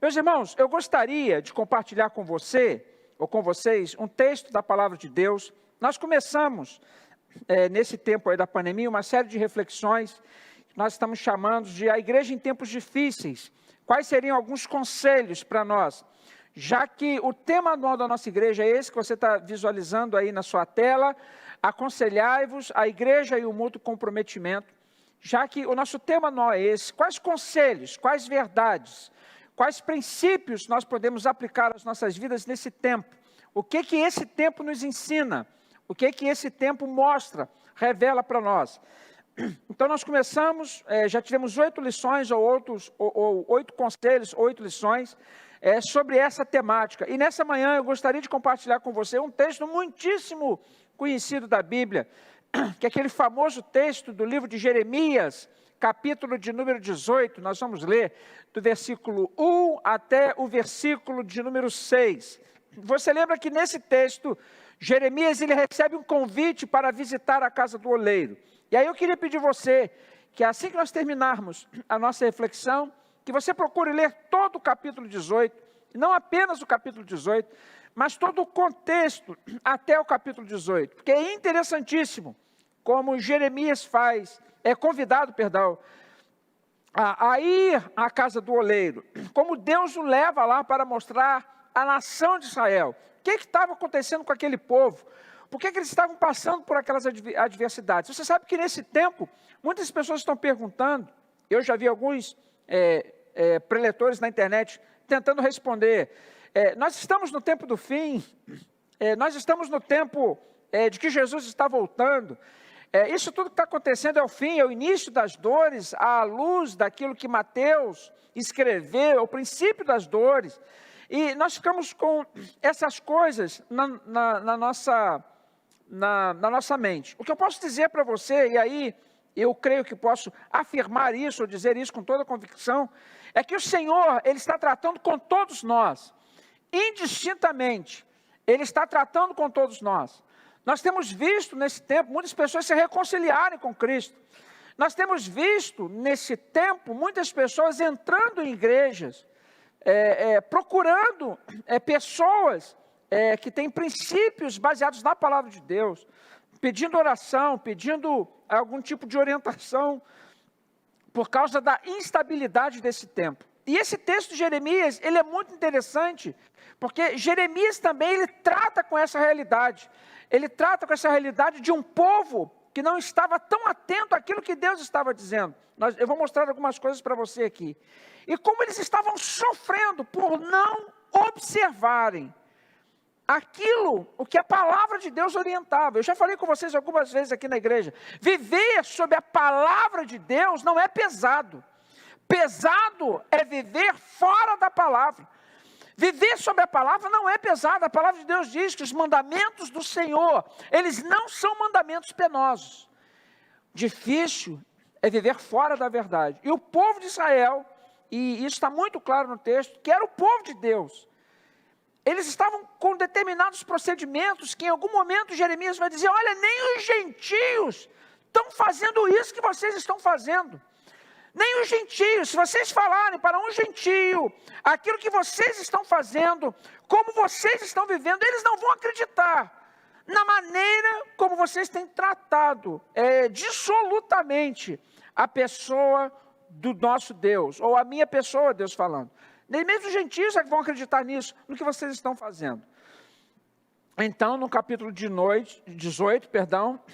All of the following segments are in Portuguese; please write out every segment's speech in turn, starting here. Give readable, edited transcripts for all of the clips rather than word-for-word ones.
Meus irmãos, eu gostaria de compartilhar com você, ou com vocês, um texto da Palavra de Deus. Nós começamos, nesse tempo aí da pandemia, uma série de reflexões, que nós estamos chamando de a igreja em tempos difíceis. Quais seriam alguns conselhos para nós? Já que o tema anual da nossa igreja é esse que você está visualizando aí na sua tela, aconselhai-vos a igreja e o mútuo comprometimento. Já que o nosso tema anual é esse, quais conselhos, quais verdades, quais princípios nós podemos aplicar às nossas vidas nesse tempo? O que que esse tempo nos ensina? O que que esse tempo mostra, revela para nós? Então nós começamos, já tivemos 8 lições, ou 8 conselhos, 8 lições, sobre essa temática. E nessa manhã eu gostaria de compartilhar com você um texto muitíssimo conhecido da Bíblia, que é aquele famoso texto do livro de Jeremias, capítulo de número 18, nós vamos ler do versículo 1 até o versículo de número 6. Você lembra que nesse texto, Jeremias ele recebe um convite para visitar a casa do oleiro. E aí eu queria pedir você, que assim que nós terminarmos a nossa reflexão, que você procure ler todo o capítulo 18, não apenas o capítulo 18, mas todo o contexto até o capítulo 18, porque é interessantíssimo como Jeremias é convidado, a ir à casa do oleiro, como Deus o leva lá para mostrar a nação de Israel, o que estava acontecendo com aquele povo, por que eles estavam passando por aquelas adversidades. Você sabe que nesse tempo, muitas pessoas estão perguntando, eu já vi alguns preletores na internet tentando responder, nós estamos no tempo do fim, nós estamos no tempo de que Jesus está voltando, isso tudo que está acontecendo é o fim, é o início das dores, à luz daquilo que Mateus escreveu, é o princípio das dores. E nós ficamos com essas coisas na nossa mente. O que eu posso dizer para você, e aí eu creio que posso afirmar isso, ou dizer isso com toda convicção, é que o Senhor, Ele está tratando com todos nós, indistintamente, Ele está tratando com todos nós. Nós temos visto nesse tempo muitas pessoas se reconciliarem com Cristo. Nós temos visto nesse tempo muitas pessoas entrando em igrejas, procurando pessoas que têm princípios baseados na palavra de Deus, pedindo oração, pedindo algum tipo de orientação, por causa da instabilidade desse tempo. E esse texto de Jeremias, ele é muito interessante, porque Jeremias também ele trata com essa realidade. Ele trata com essa realidade de um povo que não estava tão atento àquilo que Deus estava dizendo. Eu vou mostrar algumas coisas para você aqui. E como eles estavam sofrendo por não observarem o que a palavra de Deus orientava. Eu já falei com vocês algumas vezes aqui na igreja. Viver sob a palavra de Deus não é pesado. Pesado é viver fora da palavra. Viver sob a palavra não é pesado. A palavra de Deus diz que os mandamentos do Senhor, eles não são mandamentos penosos. Difícil é viver fora da verdade. E o povo de Israel, e isso está muito claro no texto, que era o povo de Deus, eles estavam com determinados procedimentos que em algum momento Jeremias vai dizer, olha, nem os gentios estão fazendo isso que vocês estão fazendo. Nem os gentios, se vocês falarem para um gentio aquilo que vocês estão fazendo, como vocês estão vivendo, eles não vão acreditar na maneira como vocês têm tratado dissolutamente a pessoa do nosso Deus, ou a minha pessoa, Deus falando. Nem mesmo os gentios é que vão acreditar nisso, no que vocês estão fazendo. Então, no capítulo 18,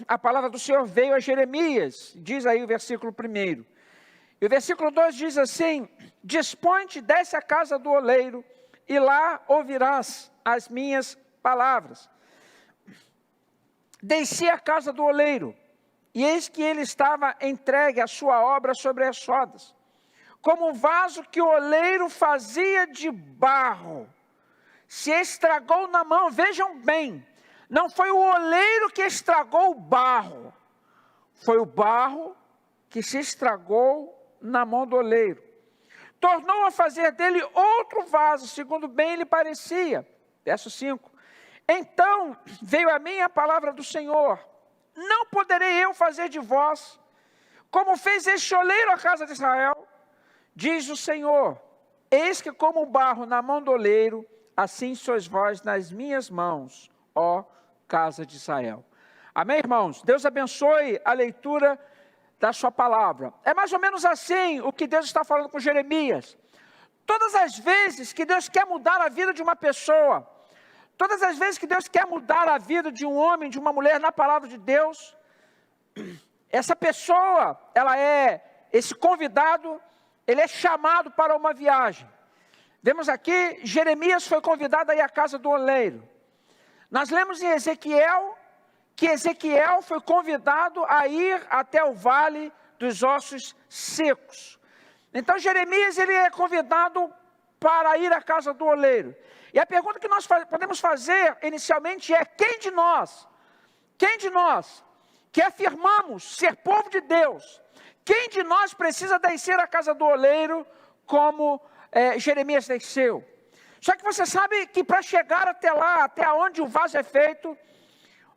a palavra do Senhor veio a Jeremias, diz aí o versículo 1. E o versículo 2 diz assim, dispõe-te, desce à casa do oleiro, e lá ouvirás as minhas palavras. Desci à casa do oleiro, e eis que ele estava entregue à sua obra sobre as rodas, como um vaso que o oleiro fazia de barro, se estragou na mão. Vejam bem, não foi o oleiro que estragou o barro, foi o barro que se estragou na mão do oleiro. Tornou a fazer dele outro vaso, segundo bem lhe parecia. Verso 5. Então veio a mim a palavra do Senhor, não poderei eu fazer de vós, como fez este oleiro à casa de Israel, diz o Senhor, Eis que como o barro na mão do oleiro, assim sois vós nas minhas mãos, ó casa de Israel. Amém, irmãos? Deus abençoe a leitura da sua palavra. É mais ou menos assim o que Deus está falando com Jeremias. Todas as vezes que Deus quer mudar a vida de uma pessoa, todas as vezes que Deus quer mudar a vida de um homem, de uma mulher na palavra de Deus, essa pessoa, esse convidado, ele é chamado para uma viagem. Vemos aqui, Jeremias foi convidado a ir à casa do oleiro. Nós lemos em Ezequiel, que Ezequiel foi convidado a ir até o vale dos ossos secos. Então Jeremias, ele é convidado para ir à casa do oleiro. E a pergunta que nós podemos fazer inicialmente é: quem de nós que afirmamos ser povo de Deus, quem de nós precisa descer à casa do oleiro como Jeremias desceu? Só que você sabe que para chegar até lá, até onde o vaso é feito,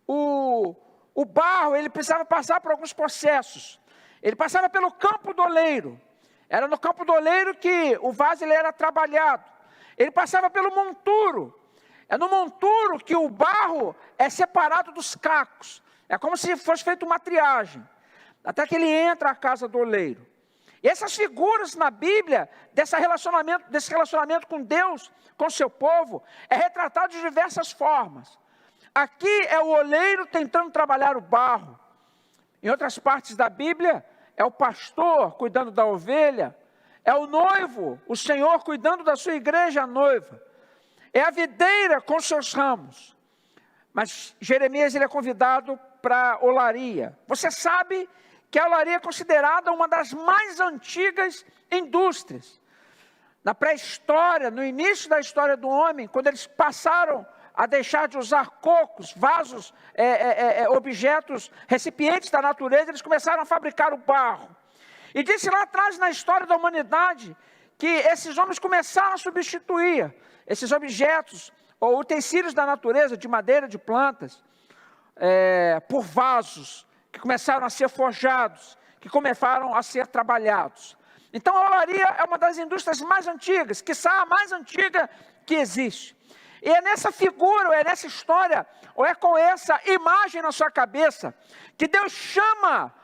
o barro, ele precisava passar por alguns processos. Ele passava pelo campo do oleiro. Era no campo do oleiro que o vaso ele era trabalhado. Ele passava pelo monturo. É no monturo que o barro é separado dos cacos. É como se fosse feita uma triagem, até que ele entra à casa do oleiro. E essas figuras na Bíblia, desse relacionamento com Deus, com o seu povo, é retratado de diversas formas. Aqui é o oleiro tentando trabalhar o barro. Em outras partes da Bíblia, é o pastor cuidando da ovelha. É o noivo, o Senhor cuidando da sua igreja, a noiva. É a videira com seus ramos. Mas Jeremias, ele é convidado para a olaria. Você sabe que a olaria é considerada uma das mais antigas indústrias. Na pré-história, no início da história do homem, quando eles passaram a deixar de usar cocos, vasos, objetos, recipientes da natureza, eles começaram a fabricar o barro. E disse lá atrás na história da humanidade que esses homens começaram a substituir esses objetos ou utensílios da natureza, de madeira, de plantas, por vasos que começaram a ser forjados, que começaram a ser trabalhados. Então a olaria é uma das indústrias mais antigas, quiçá a mais antiga que existe. E é nessa figura, ou é nessa história, ou é com essa imagem na sua cabeça, que Deus chama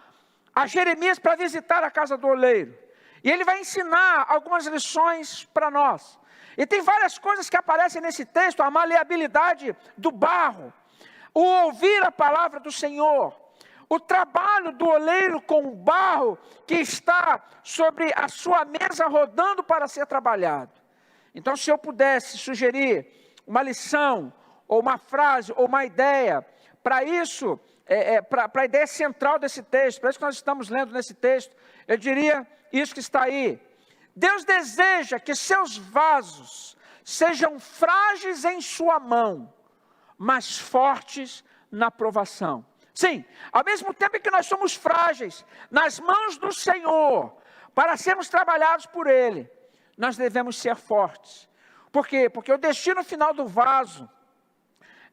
a Jeremias para visitar a casa do oleiro. E ele vai ensinar algumas lições para nós. E tem várias coisas que aparecem nesse texto: a maleabilidade do barro, o ouvir a palavra do Senhor, o trabalho do oleiro com o barro que está sobre a sua mesa rodando para ser trabalhado. Então, se eu pudesse sugerir uma lição, ou uma frase, ou uma ideia, para isso, para a ideia central desse texto, para isso que nós estamos lendo nesse texto, eu diria isso que está aí. Deus deseja que seus vasos sejam frágeis em sua mão, mas fortes na provação. Sim, ao mesmo tempo que nós somos frágeis nas mãos do Senhor, para sermos trabalhados por Ele, nós devemos ser fortes. Por quê? Porque o destino final do vaso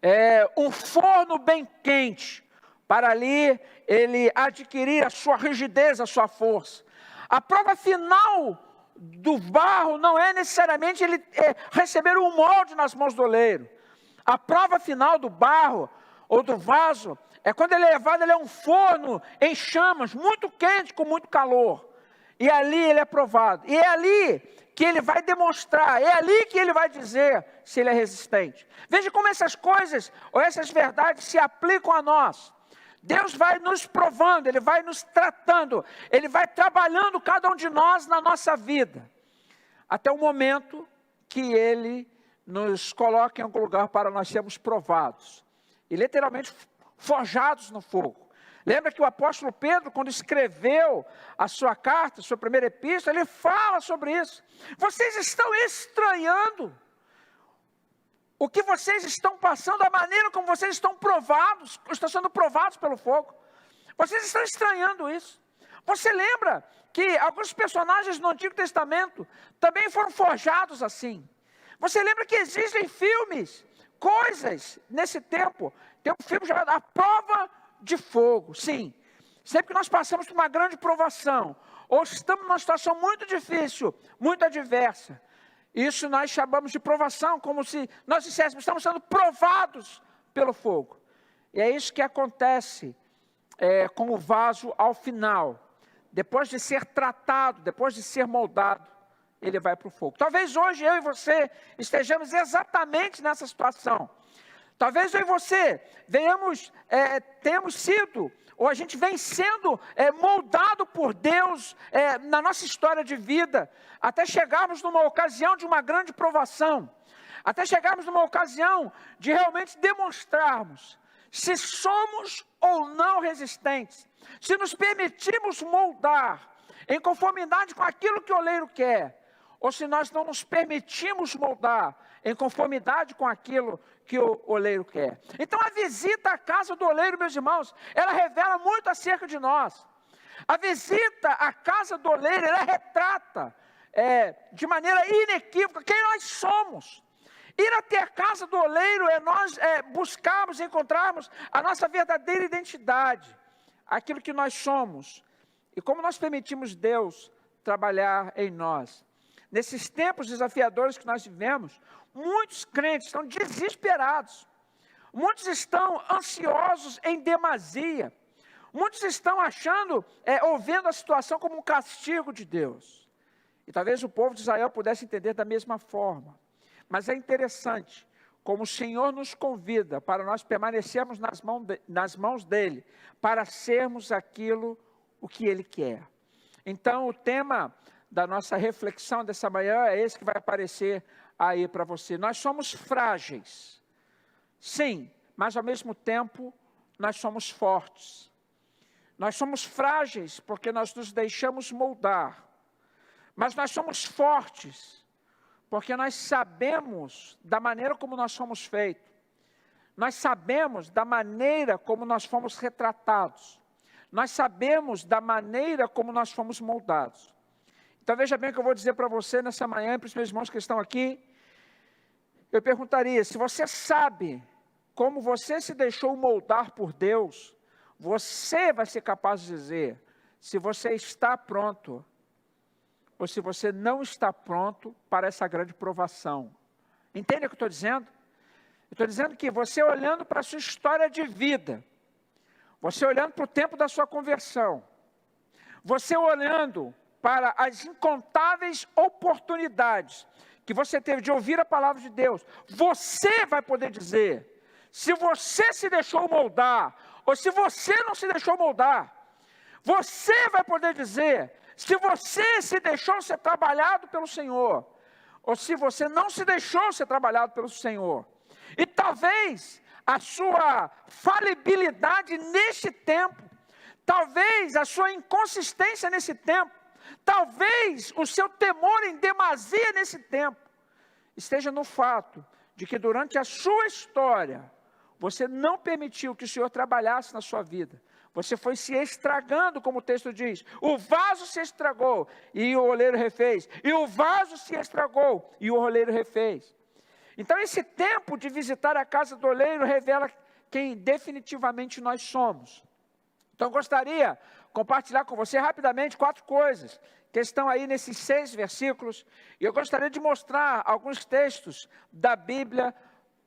é um forno bem quente, para ali ele adquirir a sua rigidez, a sua força. A prova final do barro não é necessariamente ele receber um molde nas mãos do oleiro. A prova final do barro ou do vaso é quando ele é levado, ele é um forno em chamas, muito quente, com muito calor. E ali ele é provado. E é ali que ele vai demonstrar, é ali que ele vai dizer se ele é resistente. Veja como essas coisas, ou essas verdades se aplicam a nós. Deus vai nos provando, Ele vai nos tratando, Ele vai trabalhando cada um de nós na nossa vida, até o momento que Ele nos coloca em algum lugar para nós sermos provados, e literalmente forjados no fogo. Lembra que o apóstolo Pedro, quando escreveu a sua carta, a sua primeira epístola, ele fala sobre isso. Vocês estão estranhando o que vocês estão passando, a maneira como vocês estão sendo provados pelo fogo. Vocês estão estranhando isso. Você lembra que alguns personagens no Antigo Testamento também foram forjados assim. Você lembra que existem filmes, coisas nesse tempo. Tem um filme chamado A Prova de Fogo. Sim, sempre que nós passamos por uma grande provação, ou estamos numa situação muito difícil, muito adversa, Isso nós chamamos de provação, como se nós disséssemos, estamos sendo provados pelo fogo. E é isso que acontece com o vaso ao final. Depois de ser tratado, depois de ser moldado, ele vai para o fogo. Talvez hoje eu e você estejamos exatamente nessa situação. Talvez eu e você tenhamos sido, ou a gente vem sendo moldado por Deus na nossa história de vida, até chegarmos numa ocasião de uma grande provação, até chegarmos numa ocasião de realmente demonstrarmos se somos ou não resistentes, se nos permitimos moldar em conformidade com aquilo que o oleiro quer, ou se nós não nos permitimos moldar em conformidade com aquilo que o oleiro quer. Então a visita à casa do oleiro, meus irmãos, ela revela muito acerca de nós. A visita à casa do oleiro, ela retrata de maneira inequívoca quem nós somos. Ir até a casa do oleiro é nós buscarmos, encontrarmos a nossa verdadeira identidade, aquilo que nós somos e como nós permitimos Deus trabalhar em nós. Nesses tempos desafiadores que nós vivemos, muitos crentes estão desesperados, muitos estão ansiosos em demasia, muitos estão achando, ou vendo a situação como um castigo de Deus. E talvez o povo de Israel pudesse entender da mesma forma. Mas é interessante como o Senhor nos convida para nós permanecermos nas mãos dEle, para sermos o que Ele quer. Então o tema da nossa reflexão dessa manhã é esse que vai aparecer aí para você. Nós somos frágeis, sim, mas ao mesmo tempo nós somos fortes. Nós somos frágeis porque nós nos deixamos moldar, mas nós somos fortes porque nós sabemos da maneira como nós somos feitos, nós sabemos da maneira como nós fomos retratados, nós sabemos da maneira como nós fomos moldados. Então veja bem o que eu vou dizer para você nessa manhã, para os meus irmãos que estão aqui. Eu perguntaria, se você sabe como você se deixou moldar por Deus, você vai ser capaz de dizer se você está pronto ou se você não está pronto para essa grande provação. Entende o que eu estou dizendo? Eu estou dizendo que você olhando para a sua história de vida, você olhando para o tempo da sua conversão, você olhando para as incontáveis oportunidades que você teve de ouvir a palavra de Deus, você vai poder dizer se você se deixou moldar ou se você não se deixou moldar. Você vai poder dizer se você se deixou ser trabalhado pelo Senhor ou se você não se deixou ser trabalhado pelo Senhor. E talvez a sua falibilidade neste tempo, talvez a sua inconsistência nesse tempo, talvez o seu temor em demasia nesse tempo, esteja no fato de que durante a sua história, você não permitiu que o Senhor trabalhasse na sua vida. Você foi se estragando, como o texto diz. O vaso se estragou e o oleiro refez. E o vaso se estragou e o oleiro refez. Então esse tempo de visitar a casa do oleiro revela quem definitivamente nós somos. Então eu gostaria de compartilhar com você rapidamente 4 coisas que estão aí nesses 6 versículos. E eu gostaria de mostrar alguns textos da Bíblia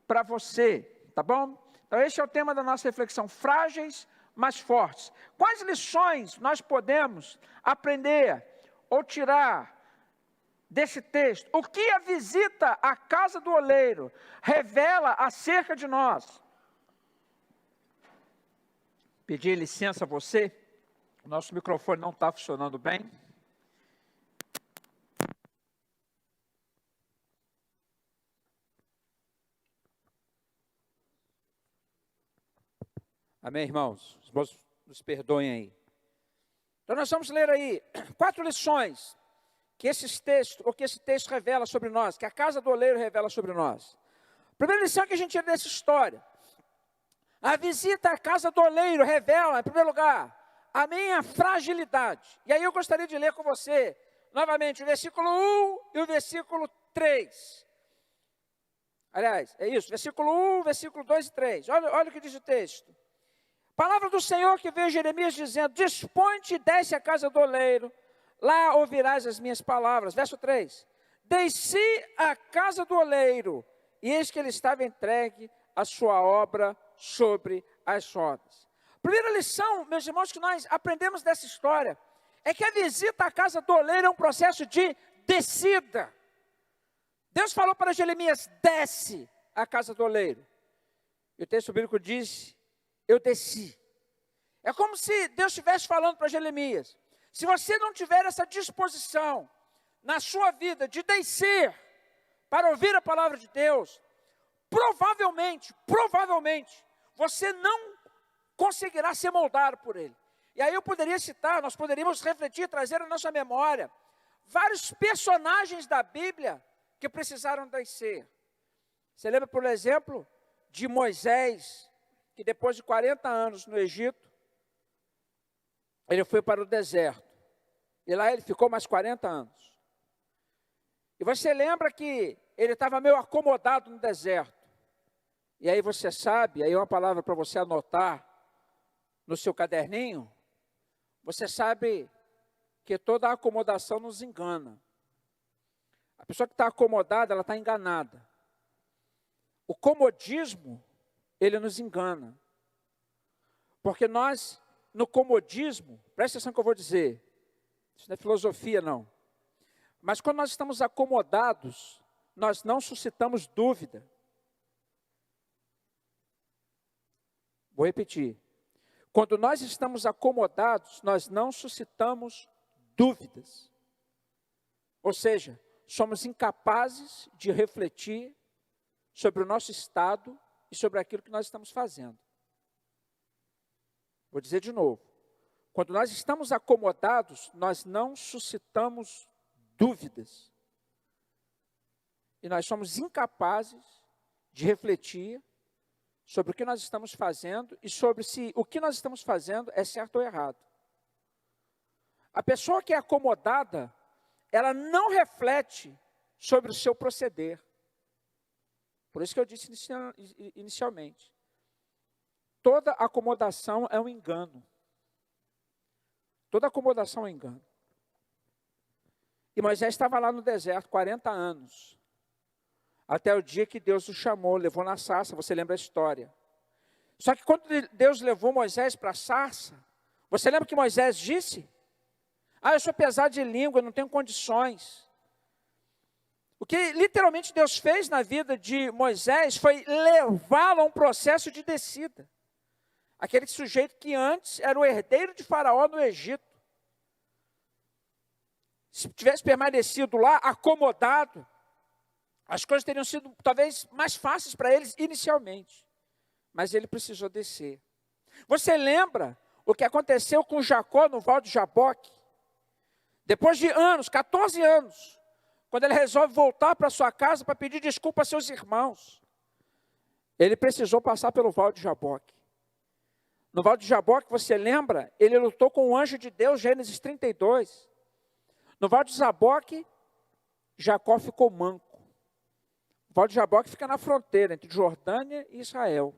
para você, tá bom? Então esse é o tema da nossa reflexão, frágeis, mas fortes. Quais lições nós podemos aprender ou tirar desse texto? O que a visita à casa do oleiro revela acerca de nós? Pedir licença a você, o nosso microfone não está funcionando bem. Amém, irmãos? Os irmãos nos perdoem aí. Então nós vamos ler aí 4 lições que esse texto revela sobre nós, que a casa do oleiro revela sobre nós. A primeira lição que a gente tira dessa história: a visita à casa do oleiro revela, em primeiro lugar, a minha fragilidade. E aí eu gostaria de ler com você, novamente, o versículo 1 e o versículo 3. Aliás, é isso, versículo 1, versículo 2 e 3. Olha o que diz o texto. Palavra do Senhor que veio Jeremias dizendo: dispõe-te e desce à casa do oleiro, lá ouvirás as minhas palavras. Verso 3. desci à casa do oleiro, e eis que ele estava entregue a sua obra sobre as rodas. Primeira lição, meus irmãos, que nós aprendemos dessa história, é que a visita à casa do oleiro é um processo de descida. Deus falou para Jeremias, desce à casa do oleiro. E o texto bíblico diz, eu desci. É como se Deus estivesse falando para Jeremias, se você não tiver essa disposição na sua vida de descer para ouvir a palavra de Deus, provavelmente, você não conseguirá ser moldado por Ele. E aí eu poderia citar, nós poderíamos refletir, trazer à nossa memória, vários personagens da Bíblia que precisaram descer. Você lembra, por exemplo, de Moisés, que depois de 40 anos no Egito, ele foi para o deserto. E lá ele ficou mais 40 anos. E você lembra que ele estava meio acomodado no deserto. E aí você sabe, aí uma palavra para você anotar no seu caderninho, você sabe que toda acomodação nos engana. A pessoa que está acomodada, ela está enganada. O comodismo, ele nos engana. Porque nós, no comodismo, presta atenção que eu vou dizer, isso não é filosofia não, mas quando nós estamos acomodados, nós não suscitamos dúvida. Vou repetir. Quando nós estamos acomodados, nós não suscitamos dúvidas. Ou seja, somos incapazes de refletir sobre o nosso estado e sobre aquilo que nós estamos fazendo. Vou dizer de novo. Quando nós estamos acomodados, nós não suscitamos dúvidas. E nós somos incapazes de refletir sobre o que nós estamos fazendo e sobre se o que nós estamos fazendo é certo ou errado. A pessoa que é acomodada, ela não reflete sobre o seu proceder. Por isso que eu disse inicialmente. Toda acomodação é um engano. Toda acomodação é um engano. E Moisés estava lá no deserto, 40 anos. Até o dia que Deus o chamou, levou na sarça, você lembra a história. Só que quando Deus levou Moisés para a sarça, você lembra que Moisés disse? Eu sou pesado de língua, eu não tenho condições. O que literalmente Deus fez na vida de Moisés foi levá-lo a um processo de descida. Aquele sujeito que antes era o herdeiro de Faraó no Egito. Se tivesse permanecido lá, acomodado, as coisas teriam sido talvez mais fáceis para eles inicialmente. Mas ele precisou descer. Você lembra o que aconteceu com Jacó no Val de Jaboque? Depois de anos, 14 anos, quando ele resolve voltar para sua casa para pedir desculpa a seus irmãos, ele precisou passar pelo Val de Jaboque. No Val de Jaboque, você lembra? Ele lutou com o anjo de Deus, Gênesis 32. No Val de Jaboque, Jacó ficou manco. O Val de Jaboque fica na fronteira entre Jordânia e Israel.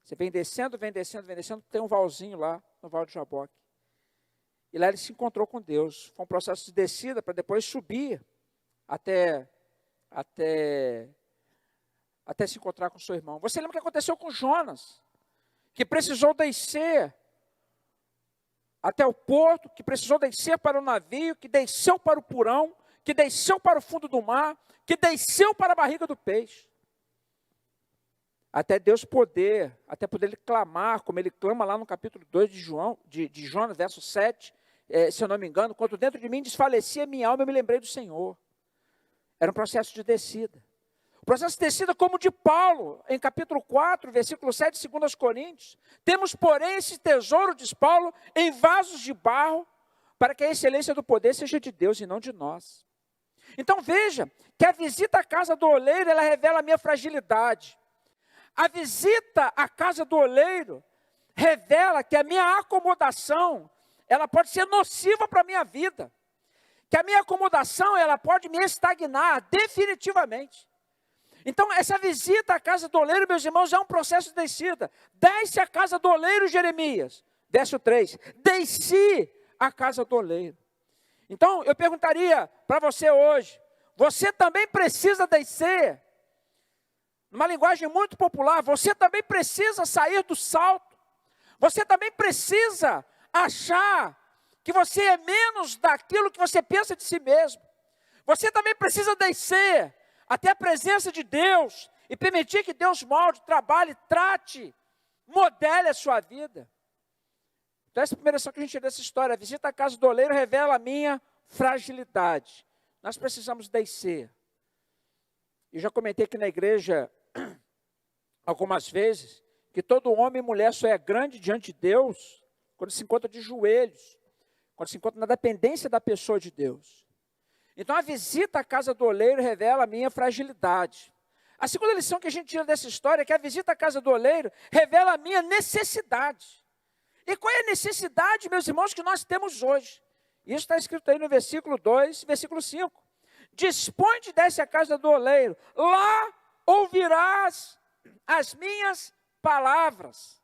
Você vem descendo, tem um valzinho lá no Val de Jaboque. E lá ele se encontrou com Deus. Foi um processo de descida para depois subir até se encontrar com seu irmão. Você lembra o que aconteceu com Jonas? Que precisou descer até o porto, que precisou descer para o navio, que desceu para o porão, que desceu para o fundo do mar, que desceu para a barriga do peixe. Até poder ele clamar, como ele clama lá no capítulo 2 de Jonas, verso 7, se eu não me engano, quando dentro de mim desfalecia minha alma, eu me lembrei do Senhor. Era um processo de descida. O processo de descida como o de Paulo, em capítulo 4, versículo 7, 2 Coríntios. Temos, porém, esse tesouro, diz Paulo, em vasos de barro, para que a excelência do poder seja de Deus e não de nós. Então veja, que a visita à casa do oleiro, ela revela a minha fragilidade. A visita à casa do oleiro revela que a minha acomodação, ela pode ser nociva para a minha vida. Que a minha acomodação, ela pode me estagnar definitivamente. Então, essa visita à casa do oleiro, meus irmãos, é um processo de descida. Desce à casa do oleiro, Jeremias. Verso 3. Desci à casa do oleiro. Então, eu perguntaria para você hoje, você também precisa descer. Numa linguagem muito popular, você também precisa sair do salto. Você também precisa achar que você é menos daquilo que você pensa de si mesmo. Você também precisa descer até a presença de Deus e permitir que Deus molde, trabalhe, trate, modele a sua vida. Então essa é a primeira lição que a gente tira dessa história. A visita à casa do oleiro revela a minha fragilidade. Nós precisamos descer. Eu já comentei aqui na igreja algumas vezes que todo homem e mulher só é grande diante de Deus quando se encontra de joelhos, quando se encontra na dependência da pessoa de Deus. Então a visita à casa do oleiro revela a minha fragilidade. A segunda lição que a gente tira dessa história é que a visita à casa do oleiro revela a minha necessidade. E qual é a necessidade, meus irmãos, que nós temos hoje? Isso está escrito aí no versículo 2, versículo 5. Dispõe-te e desce à casa do oleiro, lá ouvirás as minhas palavras.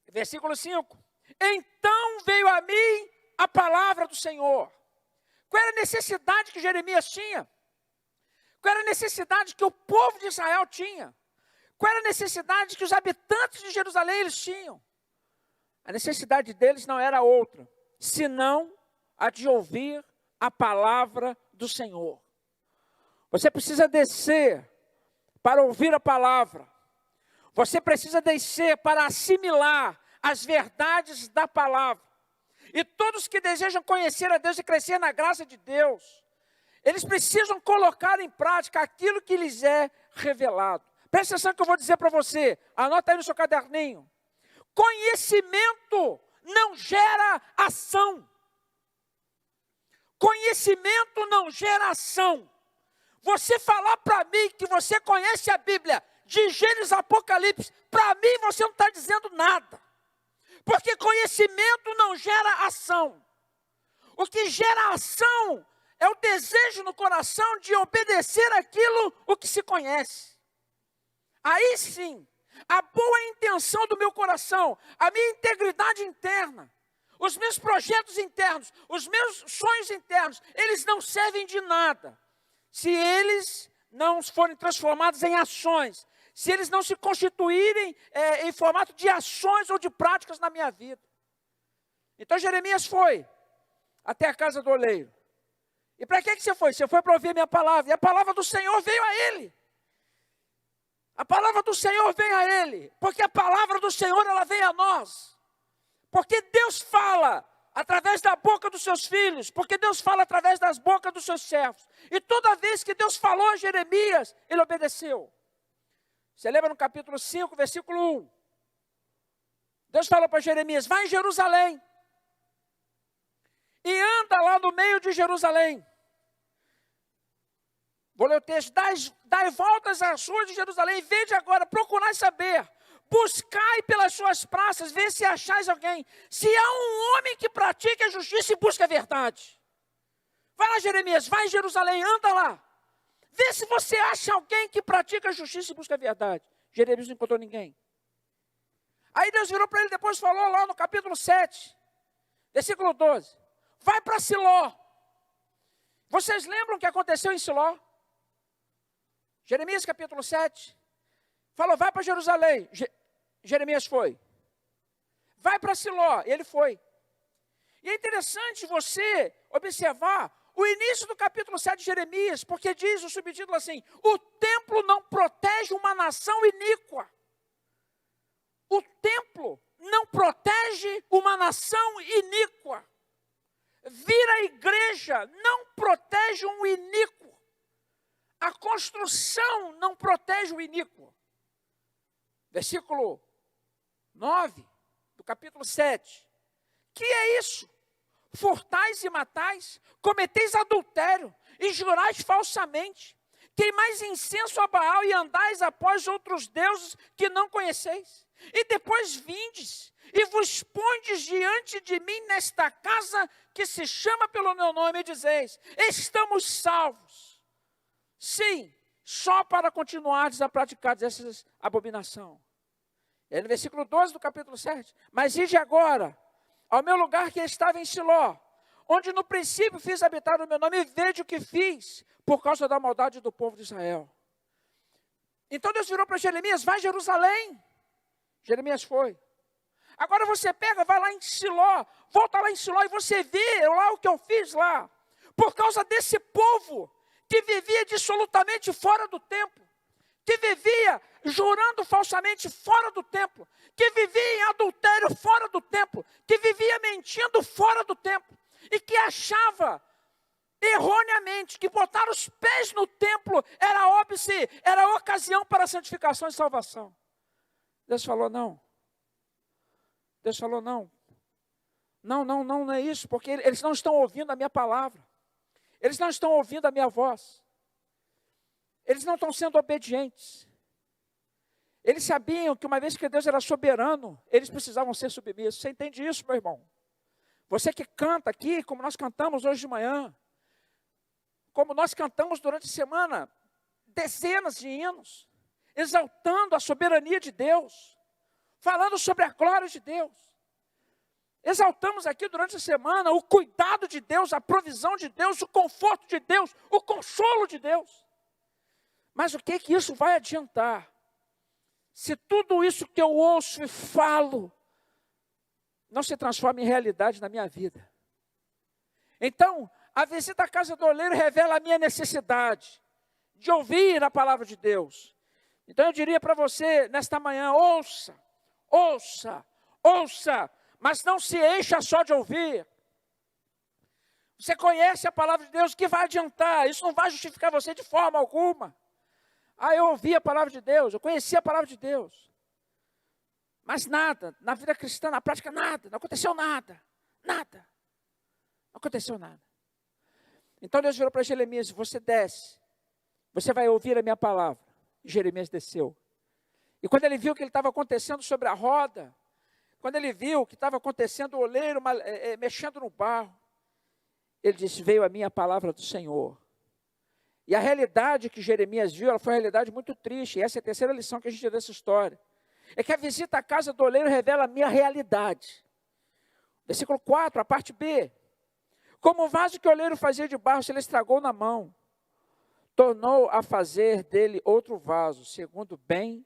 Versículo 5. Então veio a mim a palavra do Senhor. Qual era a necessidade que Jeremias tinha? Qual era a necessidade que o povo de Israel tinha? Qual era a necessidade que os habitantes de Jerusalém eles tinham? A necessidade deles não era outra, senão a de ouvir a palavra do Senhor. Você precisa descer para ouvir a palavra. Você precisa descer para assimilar as verdades da palavra. E todos que desejam conhecer a Deus e crescer na graça de Deus, eles precisam colocar em prática aquilo que lhes é revelado. Presta atenção que eu vou dizer para você, anota aí no seu caderninho. Conhecimento não gera ação. Conhecimento não gera ação. Você falar para mim que você conhece a Bíblia, de Gênesis a Apocalipse, para mim você não está dizendo nada. Porque conhecimento não gera ação. O que gera ação é o desejo no coração de obedecer aquilo o que se conhece. Aí sim, a boa intenção do meu coração, a minha integridade interna, os meus projetos internos, os meus sonhos internos, eles não servem de nada se eles não forem transformados em ações, se eles não se constituírem em formato de ações ou de práticas na minha vida. Então Jeremias foi até a casa do oleiro. E para que você foi? Você foi para ouvir a minha palavra. E a palavra do Senhor veio a ele. A palavra do Senhor veio a ele. Porque a palavra do Senhor, ela veio a nós. Porque Deus fala através da boca dos seus filhos. Porque Deus fala através das bocas dos seus servos. E toda vez que Deus falou a Jeremias, ele obedeceu. Você lembra no capítulo 5, versículo 1. Deus falou para Jeremias, vai em Jerusalém. E anda lá no meio de Jerusalém. Vou ler o texto. Dai voltas às ruas de Jerusalém. E vede agora, procurai saber. Buscai pelas suas praças, vê se achais alguém. Se há um homem que pratique a justiça e busca a verdade. Vai lá, Jeremias, vai em Jerusalém, anda lá. Vê se você acha alguém que pratica a justiça e busca a verdade. Jeremias não encontrou ninguém. Aí Deus virou para ele, depois falou lá no capítulo 7, versículo 12. Vai para Siló. Vocês lembram o que aconteceu em Siló? Jeremias capítulo 7. Falou, vai para Jerusalém. Jeremias foi. Vai para Siló. Ele foi. E é interessante você observar o início do capítulo 7 de Jeremias, porque diz o subtítulo assim, o templo não protege uma nação iníqua. O templo não protege uma nação iníqua. Vir à igreja não protege um iníquo. A construção não protege o iníquo. Versículo 9 do capítulo 7. Que é isso? Furtais e matais, cometeis adultério e jurais falsamente. Queimais incenso a Baal e andais após outros deuses que não conheceis. E depois vindes e vos pondes diante de mim nesta casa que se chama pelo meu nome e dizeis, estamos salvos. Sim, só para continuardes a praticar essa abominação. É no versículo 12 do capítulo 7. Mas ide agora ao meu lugar que estava em Siló, onde no princípio fiz habitar o meu nome, e veja o que fiz, por causa da maldade do povo de Israel. Então Deus virou para Jeremias, vai a Jerusalém. Jeremias foi. Agora você pega, vai lá em Siló, volta lá em Siló e você vê lá o que eu fiz lá. Por causa desse povo que vivia dissolutamente fora do templo, que vivia jurando falsamente fora do templo, que vivia em adultério fora do templo, que vivia mentindo fora do templo, e que achava erroneamente que botar os pés no templo era óbice, era ocasião para santificação e salvação. Deus falou não. Deus falou não. Não é isso, porque eles não estão ouvindo a minha palavra. Eles não estão ouvindo a minha voz. Eles não estão sendo obedientes. Eles sabiam que uma vez que Deus era soberano, eles precisavam ser submissos. Você entende isso, meu irmão? Você que canta aqui, como nós cantamos hoje de manhã, como nós cantamos durante a semana, dezenas de hinos, exaltando a soberania de Deus, falando sobre a glória de Deus. Exaltamos aqui durante a semana o cuidado de Deus, a provisão de Deus, o conforto de Deus, o consolo de Deus. Mas o que isso vai adiantar? Se tudo isso que eu ouço e falo não se transforma em realidade na minha vida. Então, a visita à casa do oleiro revela a minha necessidade de ouvir a palavra de Deus. Então eu diria para você, nesta manhã, ouça, mas não se encha só de ouvir. Você conhece a palavra de Deus, o que vai adiantar? Isso não vai justificar você de forma alguma. Eu ouvi a palavra de Deus, eu conheci a palavra de Deus. Mas nada, na vida cristã, na prática, nada, não aconteceu nada. Nada. Não aconteceu nada. Então Deus virou para Jeremias, você desce, você vai ouvir a minha palavra. E Jeremias desceu. E quando ele viu o que estava acontecendo sobre a roda, quando ele viu o que estava acontecendo, o oleiro mexendo no barro, ele disse, veio a minha palavra do Senhor. E a realidade que Jeremias viu, ela foi uma realidade muito triste. E essa é a terceira lição que a gente tira dessa história. É que a visita à casa do oleiro revela a minha realidade. Versículo 4, a parte B. Como o vaso que o oleiro fazia de barro, se ele estragou na mão, tornou a fazer dele outro vaso, segundo bem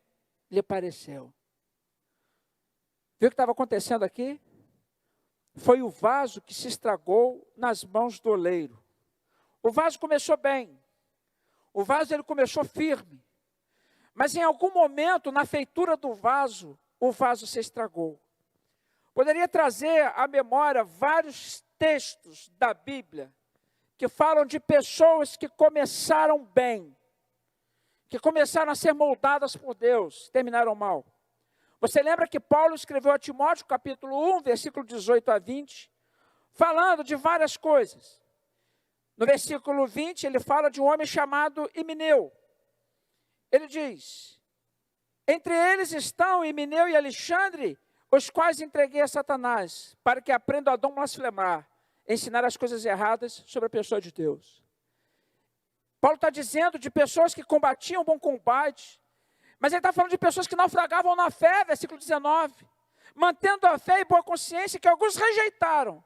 lhe pareceu. Viu o que estava acontecendo aqui? Foi o vaso que se estragou nas mãos do oleiro. O vaso começou bem. O vaso ele começou firme. Mas em algum momento, na feitura do vaso, o vaso se estragou. Poderia trazer à memória vários textos da Bíblia que falam de pessoas que começaram bem, que começaram a ser moldadas por Deus, terminaram mal. Você lembra que Paulo escreveu a Timóteo, capítulo 1, versículo 18 a 20, falando de várias coisas. No versículo 20, ele fala de um homem chamado Himeneu. Ele diz, entre eles estão Himeneu e Alexandre, os quais entreguei a Satanás, para que aprendam a não blasfemar, ensinar as coisas erradas sobre a pessoa de Deus. Paulo está dizendo de pessoas que combatiam o bom combate, mas ele está falando de pessoas que naufragavam na fé, versículo 19, mantendo a fé e boa consciência que alguns rejeitaram,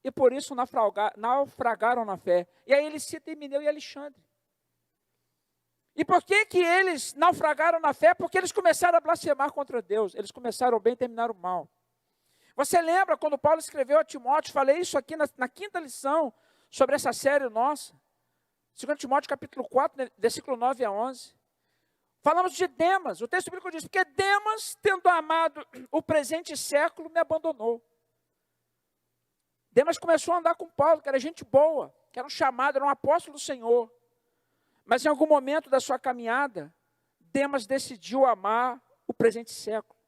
e por isso naufragaram na fé. E aí ele cita Himeneu e Alexandre. E por que eles naufragaram na fé? Porque eles começaram a blasfemar contra Deus. Eles começaram bem e terminaram mal. Você lembra quando Paulo escreveu a Timóteo, falei isso aqui na quinta lição, sobre essa série nossa. 2 Timóteo capítulo 4, versículo 9 a 11. Falamos de Demas. O texto bíblico diz, porque Demas, tendo amado o presente século, me abandonou. Demas começou a andar com Paulo, que era gente boa, que era um chamado, era um apóstolo do Senhor. Mas em algum momento da sua caminhada, Demas decidiu amar o presente século.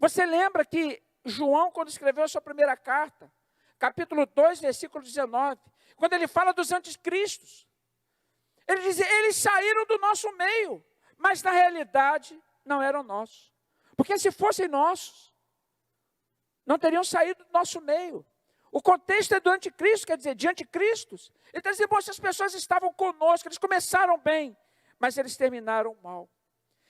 Você lembra que João, quando escreveu a sua primeira carta, capítulo 2, versículo 19, quando ele fala dos anticristos, ele diz, eles saíram do nosso meio, mas na realidade não eram nossos. Porque se fossem nossos, não teriam saído do nosso meio. O contexto é do anticristo, quer dizer, de anticristos. Então, essas pessoas estavam conosco, eles começaram bem, mas eles terminaram mal.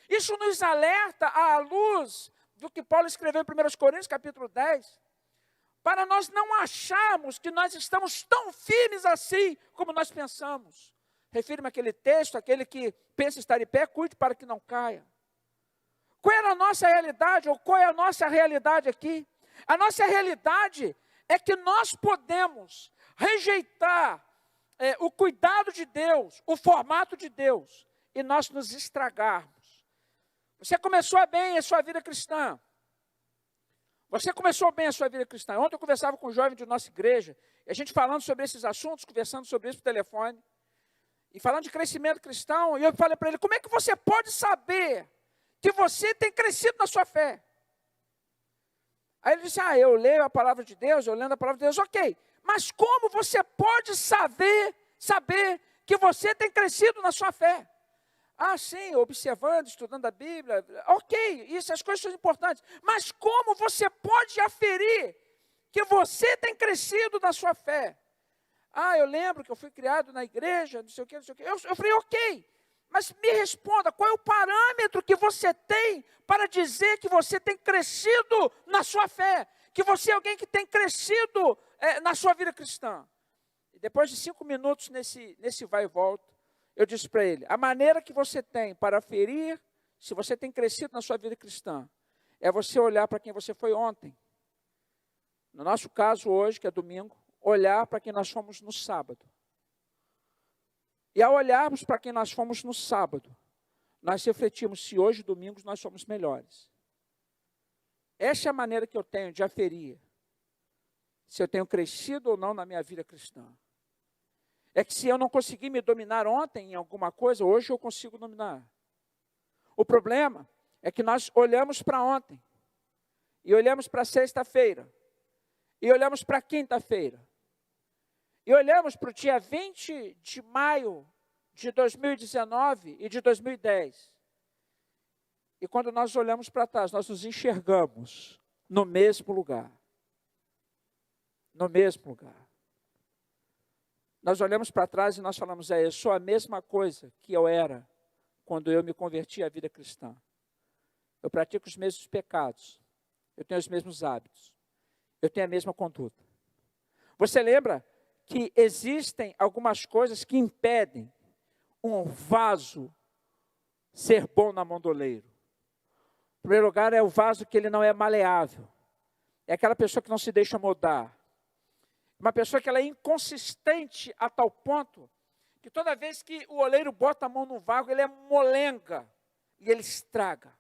Isso nos alerta à luz do que Paulo escreveu em 1 Coríntios, capítulo 10. para nós não acharmos que nós estamos tão firmes assim como nós pensamos. Refiro-me àquele texto, aquele que pensa estar em pé, cuide para que não caia. Qual era a nossa realidade, ou qual é a nossa realidade aqui? A nossa realidade é que nós podemos rejeitar o cuidado de Deus, o formato de Deus, e nós nos estragarmos. Você começou bem a sua vida cristã. Você começou bem a sua vida cristã. Ontem eu conversava com um jovem de nossa igreja, e a gente falando sobre esses assuntos, conversando sobre isso por telefone, e falando de crescimento cristão, e eu falei para ele, como é que você pode saber que você tem crescido na sua fé? Aí ele disse, eu leio a palavra de Deus, eu lendo a palavra de Deus, ok. Mas como você pode saber que você tem crescido na sua fé? Sim, observando, estudando a Bíblia, ok, essas coisas são importantes. Mas como você pode aferir que você tem crescido na sua fé? Eu lembro que eu fui criado na igreja, não sei o quê, não sei o quê. Eu falei, ok, mas me responda, qual é o parâmetro que você tem para dizer que você tem crescido na sua fé? Que você é alguém que tem crescido na sua vida cristã? E depois de 5 minutos nesse vai e volta, eu disse para ele, a maneira que você tem para aferir se você tem crescido na sua vida cristã, é você olhar para quem você foi ontem. No nosso caso hoje, que é domingo, olhar para quem nós fomos no sábado. E ao olharmos para quem nós fomos no sábado, nós refletimos se hoje, domingo, nós somos melhores. Essa é a maneira que eu tenho de aferir se eu tenho crescido ou não na minha vida cristã. É que se eu não consegui me dominar ontem em alguma coisa, hoje eu consigo dominar. O problema é que nós olhamos para ontem, e olhamos para sexta-feira, e olhamos para quinta-feira, e olhamos para o dia 20 de maio de 2019 e de 2010. E quando nós olhamos para trás, nós nos enxergamos no mesmo lugar. No mesmo lugar. Nós olhamos para trás e nós falamos, eu sou a mesma coisa que eu era quando eu me converti à vida cristã. Eu pratico os mesmos pecados. Eu tenho os mesmos hábitos. Eu tenho a mesma conduta. Você lembra que existem algumas coisas que impedem um vaso ser bom na mão do oleiro? Em primeiro lugar, é o vaso que ele não é maleável. É aquela pessoa que não se deixa moldar. Uma pessoa que ela é inconsistente a tal ponto que toda vez que o oleiro bota a mão no vaso, ele é molenga e ele estraga.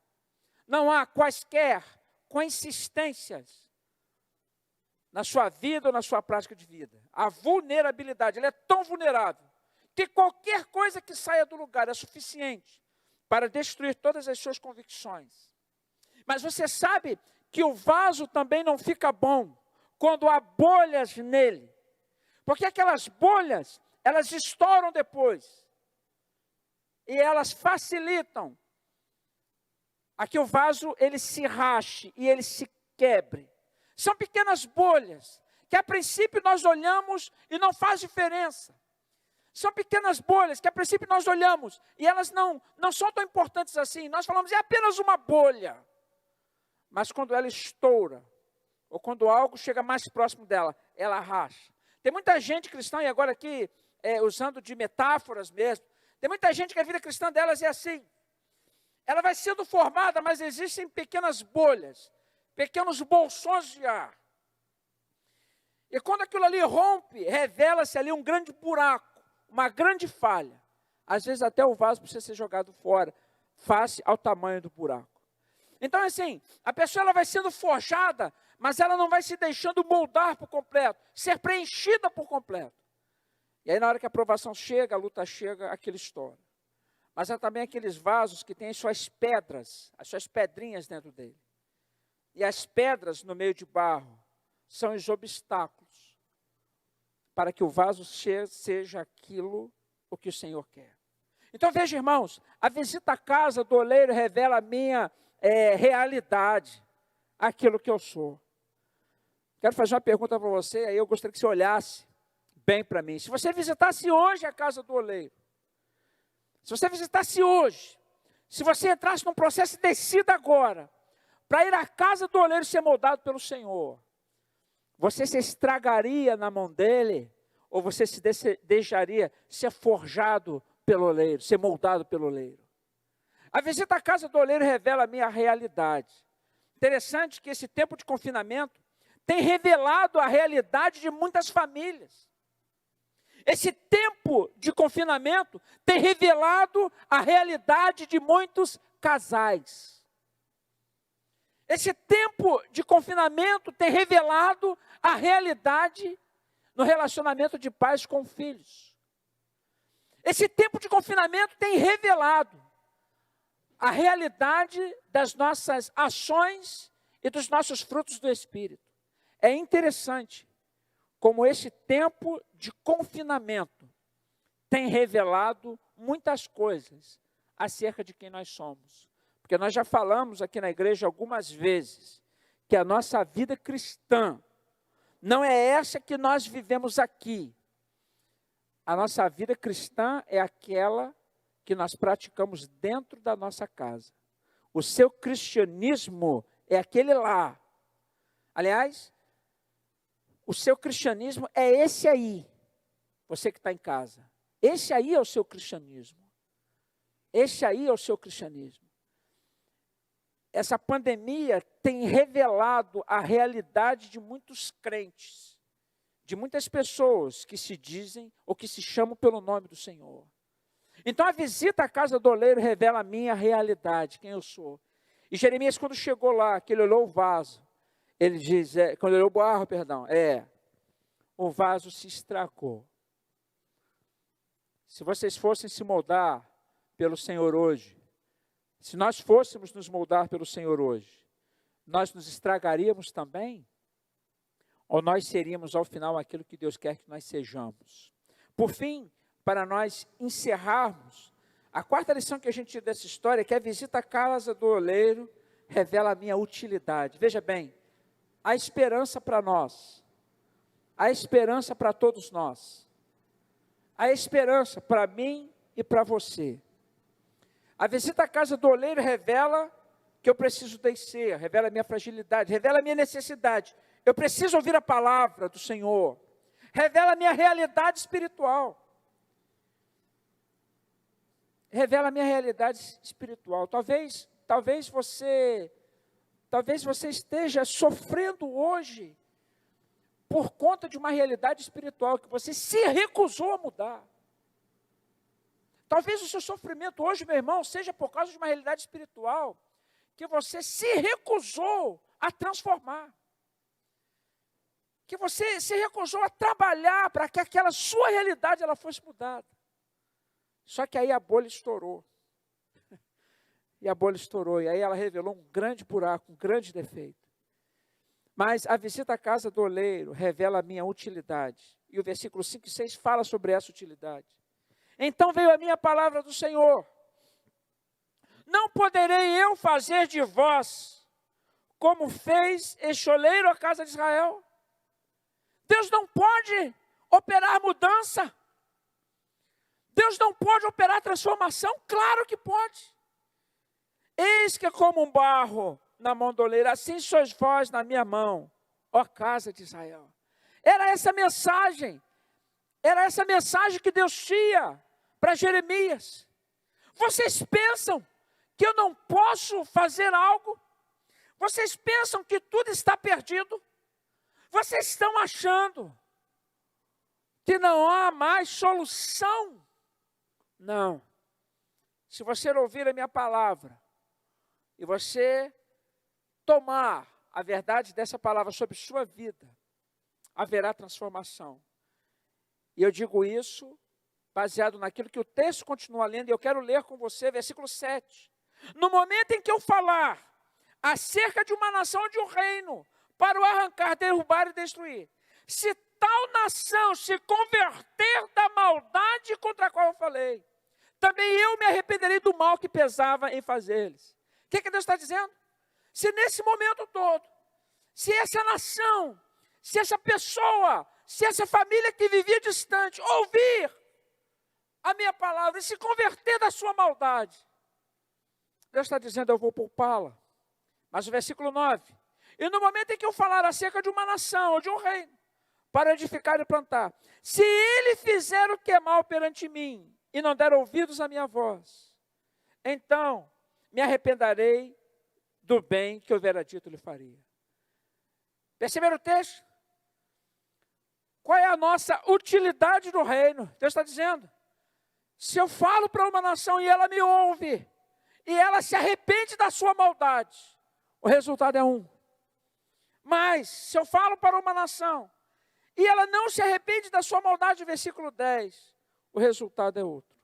Não há quaisquer consistências na sua vida ou na sua prática de vida. A vulnerabilidade, ele é tão vulnerável que qualquer coisa que saia do lugar é suficiente para destruir todas as suas convicções. Mas você sabe que o vaso também não fica bom quando há bolhas nele. Porque aquelas bolhas, elas estouram depois. E elas facilitam a que o vaso ele se rache e ele se quebre. São pequenas bolhas que a princípio nós olhamos e não faz diferença. São pequenas bolhas que a princípio nós olhamos e elas não são tão importantes assim. Nós falamos, é apenas uma bolha. Mas quando ela estoura, ou quando algo chega mais próximo dela, ela racha. Tem muita gente cristã, e agora aqui, usando de metáforas mesmo, tem muita gente que a vida cristã delas é assim. Ela vai sendo formada, mas existem pequenas bolhas, pequenos bolsões de ar. E quando aquilo ali rompe, revela-se ali um grande buraco, uma grande falha. Às vezes até o vaso precisa ser jogado fora, face ao tamanho do buraco. Então assim, a pessoa ela vai sendo forjada, mas ela não vai se deixando moldar por completo, ser preenchida por completo. E aí na hora que a provação chega, a luta chega, aquilo estoura. Mas há também aqueles vasos que têm as suas pedras, as suas pedrinhas dentro dele. E as pedras no meio de barro são os obstáculos para que o vaso seja aquilo o que o Senhor quer. Então veja, irmãos, a visita à casa do oleiro revela a minha realidade, aquilo que eu sou. Quero fazer uma pergunta para você, aí eu gostaria que você olhasse bem para mim. Se você visitasse hoje a casa do oleiro, se você visitasse hoje, se você entrasse num processo de descida agora, para ir à casa do oleiro ser moldado pelo Senhor, Você se estragaria na mão dele? Ou você se deixaria ser forjado pelo oleiro, ser moldado pelo oleiro? A visita à casa do oleiro revela a minha realidade. Interessante que esse tempo de confinamento tem revelado a realidade de muitas famílias. Esse tempo de confinamento tem revelado a realidade de muitos casais. Esse tempo de confinamento tem revelado a realidade no relacionamento de pais com filhos. Esse tempo de confinamento tem revelado a realidade das nossas ações e dos nossos frutos do Espírito. É interessante como esse tempo de confinamento tem revelado muitas coisas acerca de quem nós somos. Porque nós já falamos aqui na igreja algumas vezes que a nossa vida cristã não é essa que nós vivemos aqui. A nossa vida cristã é aquela que nós praticamos dentro da nossa casa. O seu cristianismo é aquele lá. Aliás, o seu cristianismo é esse aí. Você que está em casa. Esse aí é o seu cristianismo. Esse aí é o seu cristianismo. Essa pandemia tem revelado a realidade de muitos crentes, de muitas pessoas que se dizem ou que se chamam pelo nome do Senhor. Então a visita à casa do oleiro revela a minha realidade, quem eu sou. E Jeremias, quando chegou lá, que ele olhou o vaso, ele diz, quando ele olhou o barro, o vaso se estragou. Se vocês fossem se moldar pelo Senhor hoje, se nós fôssemos nos moldar pelo Senhor hoje, nós nos estragaríamos também? Ou nós seríamos ao final aquilo que Deus quer que nós sejamos? Por fim, para nós encerrarmos, a quarta lição que a gente tira dessa história é que a visita à casa do oleiro revela a minha utilidade. Veja bem, há esperança para nós, há esperança para todos nós, há esperança para mim e para você. A visita à casa do oleiro revela que eu preciso descer, revela a minha fragilidade, revela a minha necessidade. Eu preciso ouvir a palavra do Senhor, revela a minha realidade espiritual. Revela a minha realidade espiritual. Talvez você esteja sofrendo hoje por conta de uma realidade espiritual que você se recusou a mudar. Talvez o seu sofrimento hoje, meu irmão, seja por causa de uma realidade espiritual que você se recusou a transformar. Que você se recusou a trabalhar para que aquela sua realidade ela fosse mudada. Só que aí a bolha estourou. E a bolha estourou. E aí ela revelou um grande buraco, um grande defeito. Mas a visita à casa do oleiro revela a minha utilidade. E o versículo 5 e 6 fala sobre essa utilidade. Então veio a minha palavra do Senhor. Não poderei eu fazer de vós como fez este oleiro à casa de Israel? Deus não pode operar mudança. Deus não pode operar transformação? Claro que pode. Eis que é como um barro na mão do oleiro, assim sois vós na minha mão, ó casa de Israel. Era essa mensagem que Deus tinha para Jeremias. Vocês pensam que eu não posso fazer algo? Vocês pensam que tudo está perdido? Vocês estão achando que não há mais solução? Não. Se você ouvir a minha palavra e você tomar a verdade dessa palavra sobre sua vida, haverá transformação. E eu digo isso baseado naquilo que o texto continua lendo, e eu quero ler com você, versículo 7. No momento em que eu falar acerca de uma nação ou de um reino, para o arrancar, derrubar e destruir, se tal nação se converter da maldade contra a qual eu falei, também eu me arrependerei do mal que pesava em fazer-lhes. O que Deus está dizendo? Se nesse momento todo, se essa nação, se essa pessoa, se essa família que vivia distante, ouvir a minha palavra e se converter da sua maldade, Deus está dizendo, eu vou poupá-la. Mas o versículo 9, E no momento em que eu falar acerca de uma nação ou de um reino, para edificar e plantar, se ele fizer o que é mal perante mim, e não der ouvidos à minha voz, então me arrependerei do bem que eu houvera dito lhe faria. Perceberam o texto? Qual é a nossa utilidade no reino? Deus está dizendo, se eu falo para uma nação e ela me ouve, e ela se arrepende da sua maldade, o resultado é um. Mas, se eu falo para uma nação, e ela não se arrepende da sua maldade, versículo 10, o resultado é outro.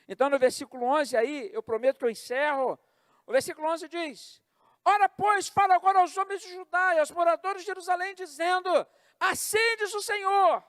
Então, no versículo 11 aí, eu prometo que eu encerro, o versículo 11 diz, ora, pois, fala agora aos homens de Judá e aos moradores de Jerusalém, dizendo, assim diz o Senhor,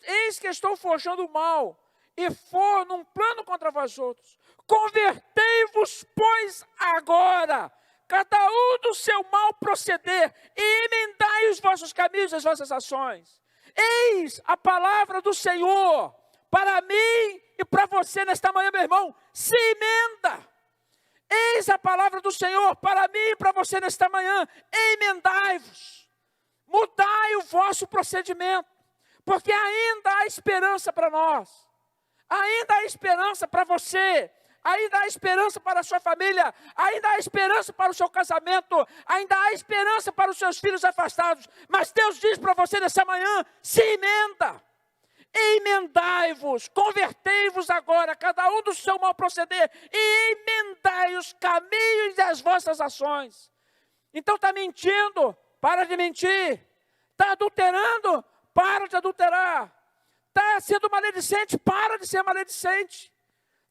eis que estou forjando o mal, e for num plano contra vós outros. Convertei-vos, pois, agora, cada um do seu mal proceder, e emendai os vossos caminhos e as vossas ações. Eis a palavra do Senhor, para mim e para você nesta manhã, meu irmão, se emenda. Eis a palavra do Senhor, para mim e para você nesta manhã, emendai-vos. Mudai o vosso procedimento, porque ainda há esperança para nós. Ainda há esperança para você, ainda há esperança para a sua família, ainda há esperança para o seu casamento, ainda há esperança para os seus filhos afastados. Mas Deus diz para você nessa manhã, se emenda, emendai-vos, convertei-vos agora, cada um do seu mal proceder, e emendai os caminhos das vossas ações. Então está mentindo, para de mentir, está adulterando, para de adulterar. Está sendo maledicente, para de ser maledicente.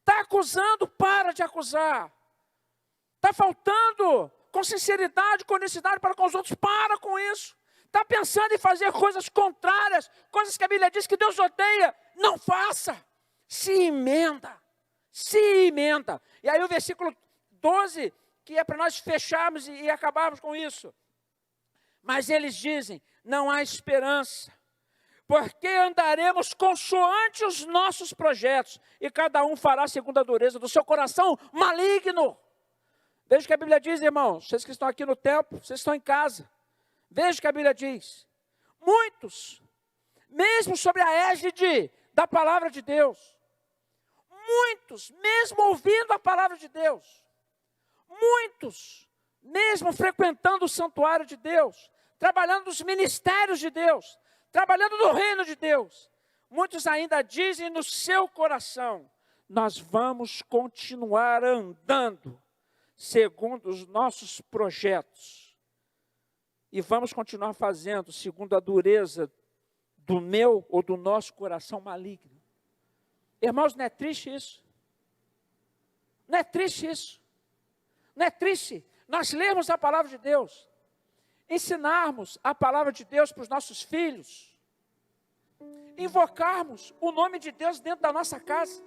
Está acusando, para de acusar. Está faltando com sinceridade, com honestidade para com os outros, para com isso. Está pensando em fazer coisas contrárias, coisas que a Bíblia diz que Deus odeia, não faça. Se emenda, se emenda. E aí o versículo 12, que é para nós fecharmos e acabarmos com isso. Mas eles dizem, não há esperança. Porque andaremos consoante os nossos projetos, e cada um fará segundo a dureza do seu coração maligno. Veja o que a Bíblia diz, irmãos, vocês que estão aqui no templo, vocês estão em casa. Veja o que a Bíblia diz. Muitos, mesmo sobre a égide da palavra de Deus, muitos, mesmo ouvindo a palavra de Deus, muitos, mesmo frequentando o santuário de Deus, trabalhando nos ministérios de Deus, trabalhando no reino de Deus, muitos ainda dizem no seu coração, nós vamos continuar andando segundo os nossos projetos, e vamos continuar fazendo segundo a dureza do meu ou do nosso coração maligno. Irmãos, não é triste isso? Não é triste isso? Não é triste nós lermos a palavra de Deus, ensinarmos a palavra de Deus para os nossos filhos, invocarmos o nome de Deus dentro da nossa casa,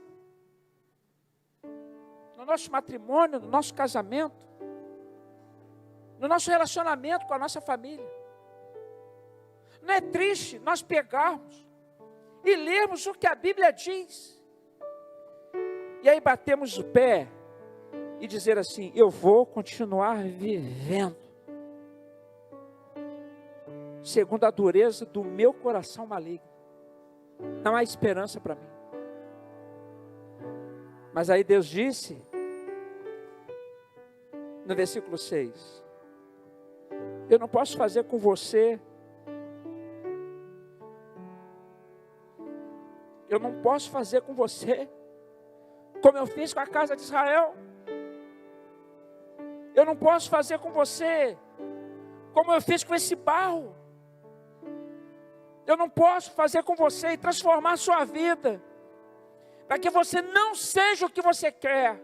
no nosso matrimônio, no nosso casamento, no nosso relacionamento com a nossa família. Não é triste nós pegarmos e lermos o que a Bíblia diz, e aí batemos o pé e dizer assim, eu vou continuar vivendo segundo a dureza do meu coração maligno. Não há esperança para mim. Mas aí Deus disse, no versículo 6, eu não posso fazer com você, eu não posso fazer com você, como eu fiz com a casa de Israel. Eu não posso fazer com você, como eu fiz com esse barro. Eu não posso fazer com você e transformar a sua vida, para que você não seja o que você quer,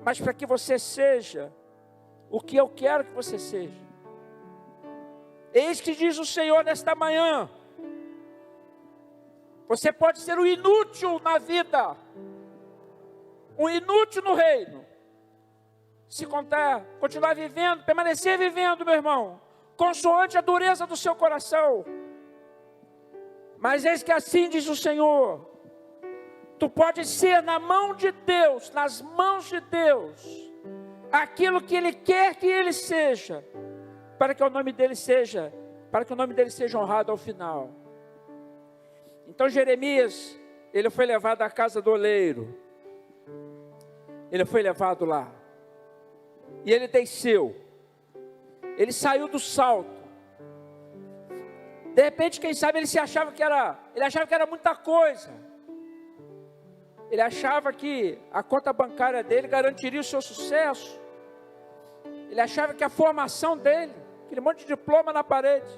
mas para que você seja o que eu quero que você seja. Eis que diz o Senhor nesta manhã, você pode ser um inútil na vida, um inútil no reino, se continuar vivendo, permanecer vivendo, meu irmão, consoante a dureza do seu coração. Mas eis que assim diz o Senhor, tu podes ser na mão de Deus, nas mãos de Deus, aquilo que Ele quer que Ele seja, para que o nome dele seja honrado ao final. Então Jeremias, ele foi levado à casa do oleiro. Ele foi levado lá. E ele desceu. Ele saiu do salto. De repente, quem sabe, ele achava que era muita coisa. Ele achava que a conta bancária dele garantiria o seu sucesso. Ele achava que a formação dele, aquele monte de diploma na parede,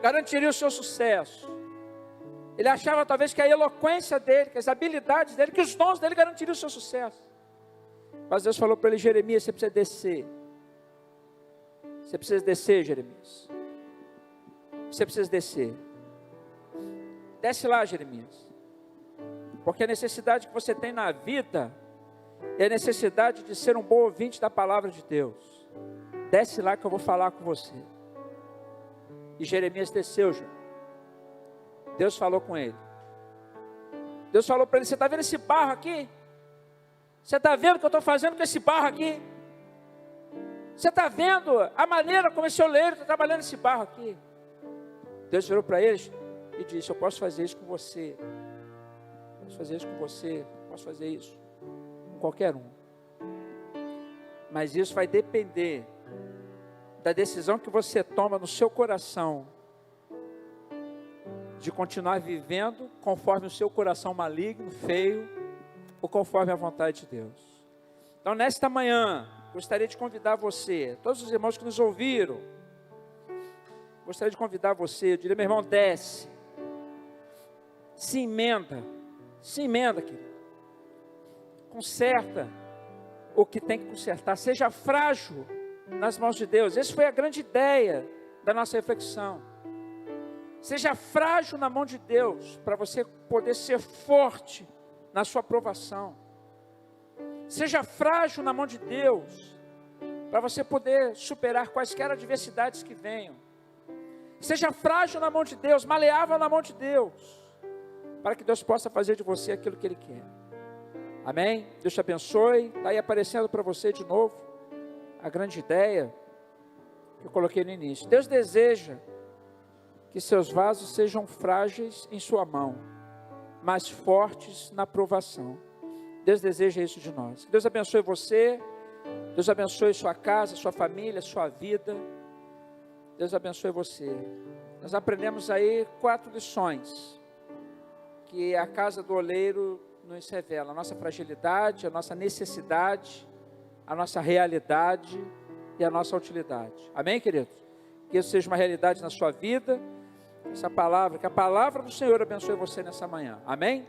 garantiria o seu sucesso. Ele achava talvez que a eloquência dele, que as habilidades dele, que os dons dele garantiriam o seu sucesso. Mas Deus falou para ele: Jeremias, você precisa descer. Você precisa descer, Jeremias. Você precisa descer. Desce lá, Jeremias. Porque a necessidade que você tem na vida é a necessidade de ser um bom ouvinte da palavra de Deus. Desce lá que eu vou falar com você. E Jeremias desceu, João. Deus falou com ele. Deus falou para ele: você está vendo esse barro aqui? Você está vendo o que eu estou fazendo com esse barro aqui? Você está vendo a maneira como esse oleiro está trabalhando esse barro aqui? Deus virou para eles e disse: eu posso fazer isso com você. Posso fazer isso com você. Posso fazer isso com qualquer um. Mas isso vai depender da decisão que você toma no seu coração, de continuar vivendo conforme o seu coração maligno, feio, ou conforme a vontade de Deus. Então, nesta manhã, gostaria de convidar você, todos os irmãos que nos ouviram, gostaria de convidar você, eu diria: meu irmão, desce, se emenda, querido, conserta o que tem que consertar, seja frágil nas mãos de Deus. Essa foi a grande ideia da nossa reflexão. Seja frágil na mão de Deus, para você poder ser forte na sua aprovação. Seja frágil na mão de Deus, para você poder superar quaisquer adversidades que venham. Seja frágil na mão de Deus, maleável na mão de Deus, para que Deus possa fazer de você aquilo que Ele quer. Amém? Deus te abençoe. Está aí aparecendo para você de novo a grande ideia que eu coloquei no início. Deus deseja que seus vasos sejam frágeis em sua mão, mas fortes na provação. Deus deseja isso de nós. Deus abençoe você. Deus abençoe sua casa, sua família, sua vida. Deus abençoe você. Nós aprendemos aí 4 lições que a casa do oleiro nos revela: a nossa fragilidade, a nossa necessidade, a nossa realidade e a nossa utilidade. Amém, queridos? Que isso seja uma realidade na sua vida. Essa palavra, que a palavra do Senhor abençoe você nessa manhã. Amém?